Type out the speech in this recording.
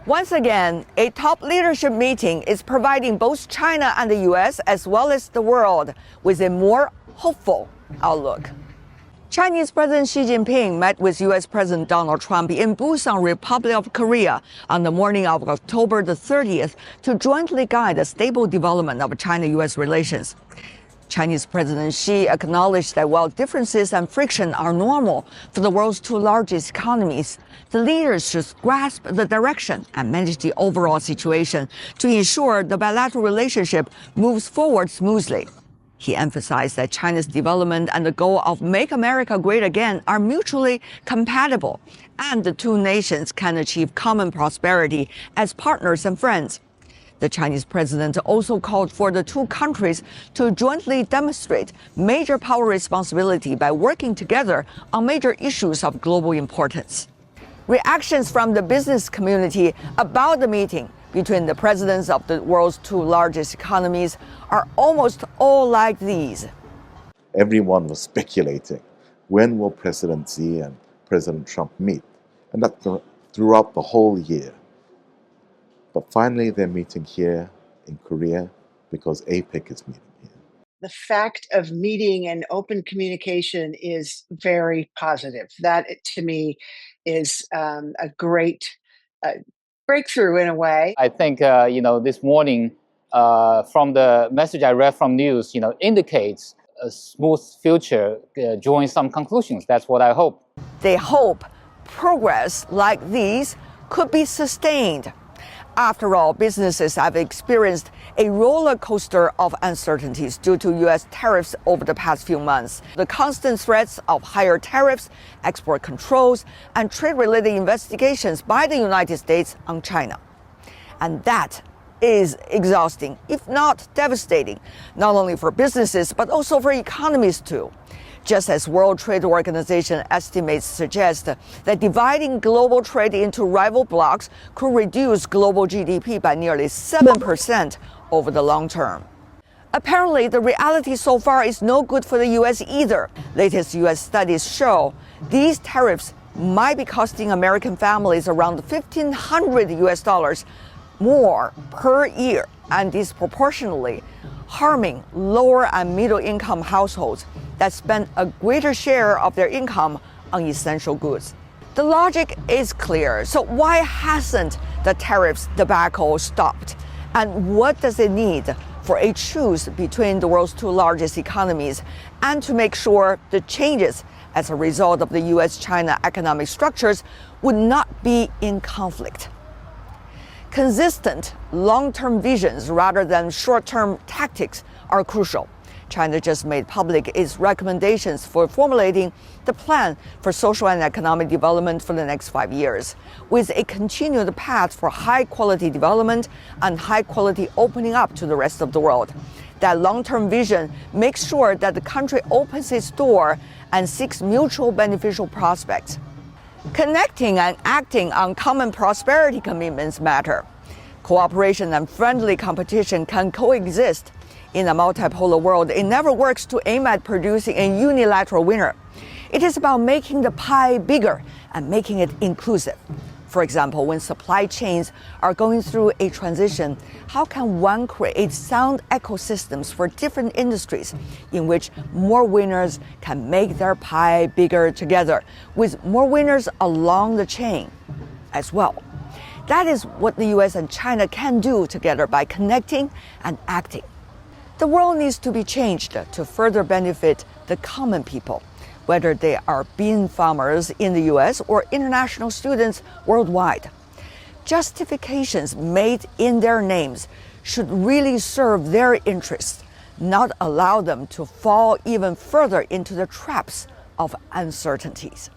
Once again, a top leadership meeting is providing both China and the U.S. as well as the world with a more hopeful outlook. Chinese President Xi Jinping met with U.S. President Donald Trump in Busan, Republic of Korea, on the morning of October the 30th to jointly guide the stable development of China-U.S. relations. Chinese President Xi acknowledged that while differences and friction are normal for the world's two largest economies, the leaders should grasp the direction and manage the overall situation to ensure the bilateral relationship moves forward smoothly. He emphasized that China's development and the goal of Make America Great Again are mutually compatible, and the two nations can achieve common prosperity as partners and friends. The Chinese president also called for the two countries to jointly demonstrate major power responsibility by working together on major issues of global importance. Reactions from the business community about the meeting between the presidents of the world's two largest economies are almost all like these. Everyone was speculating, when will President Xi and President Trump meet? And that throughout the whole year. But finally, they're meeting here in Korea because APEC is meeting here. The fact of meeting and open communication is very positive. That, to me, is a great breakthrough in a way. I think, this morning, from the message I read from news, indicates a smooth future, drawing some conclusions. That's what I hope. They hope progress like these could be sustained. After all, businesses have experienced a roller coaster of uncertainties due to U.S. tariffs over the past few months. The constant threats of higher tariffs, export controls, and trade-related investigations by the United States on China. And that is exhausting, if not devastating, not only for businesses, but also for economies too. Just as World Trade Organization estimates suggest that dividing global trade into rival blocs could reduce global GDP by nearly 7% over the long term. Apparently, the reality so far is no good for the U.S. either. Latest U.S. studies show these tariffs might be costing American families around $1,500 more per year, and disproportionately harming lower and middle income households that spend a greater share of their income on essential goods. The logic is clear. So why hasn't the tariffs debacle stopped? And what does it need for a truce between the world's two largest economies and to make sure the changes as a result of the U.S.-China economic structures would not be in conflict? Consistent long-term visions rather than short-term tactics are crucial. China just made public its recommendations for formulating the plan for social and economic development for the next 5 years, with a continued path for high-quality development and high-quality opening up to the rest of the world. That long-term vision makes sure that the country opens its door and seeks mutual beneficial prospects. Connecting and acting on common prosperity commitments matter. Cooperation and friendly competition can coexist. In a multipolar world, it never works to aim at producing a unilateral winner. It is about making the pie bigger and making it inclusive. For example, when supply chains are going through a transition, how can one create sound ecosystems for different industries in which more winners can make their pie bigger together, with more winners along the chain as well? That is what the U.S. and China can do together by connecting and acting. The world needs to be changed to further benefit the common people, whether they are bean farmers in the U.S. or international students worldwide. Justifications made in their names should really serve their interests, not allow them to fall even further into the traps of uncertainties.